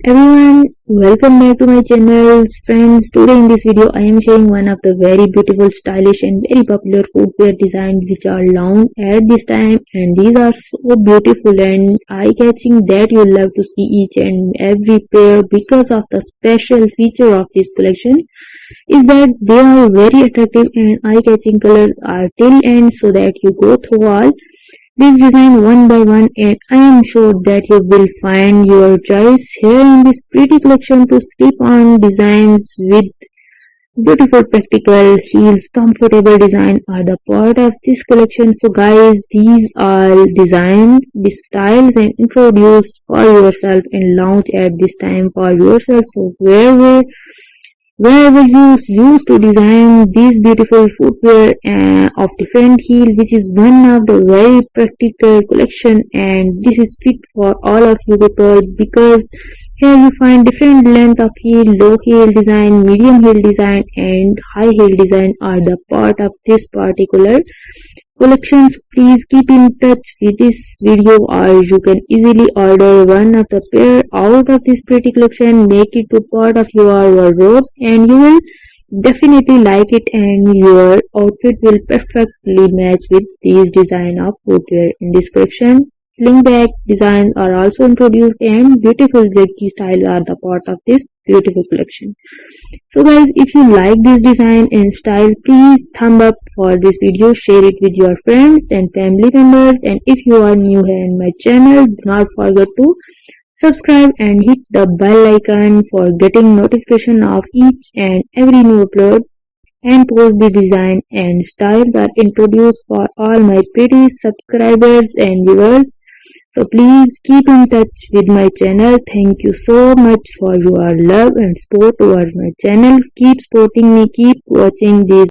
Everyone, welcome back to my channel. Friends, today in this video I am sharing one of the very beautiful, stylish and very popular footwear designs which are launched at this time, and these are so beautiful and eye-catching that you love to see each and every pair because of the special feature of this collection is that they are very attractive and eye-catching. Colors are till end so that you go through all this design one by one, and I am sure that you will find your choice here in this pretty collection to slip on designs with beautiful practical heels. Comfortable design are the part of this collection. So guys, these are designs, the styles and introduced for yourself and launch at this time for yourself. So wherever you used to design these beautiful footwear of different heel, which is one of the very practical collection, and this is fit for all of you people because here you find different length of heel, low heel design, medium heel design and high heel design are the part of this particular collections. Please keep in touch with this video or you can easily order one of the pair out of this pretty collection, make it to part of your wardrobe and you will definitely like it and your outfit will perfectly match with these design of footwear. In this collection, sling back designs are also introduced and beautiful jerky styles are the part of this beautiful collection. So guys, if you like this design and style, please thumb up for this video, share it with your friends and family members, and if you are new here in my channel, do not forget to subscribe and hit the bell icon for getting notification of each and every new upload and post. The design and styles are introduced for all my pretty subscribers and viewers. So please keep in touch with my channel. Thank you so much for your love and support towards my channel. Keep supporting me, keep watching these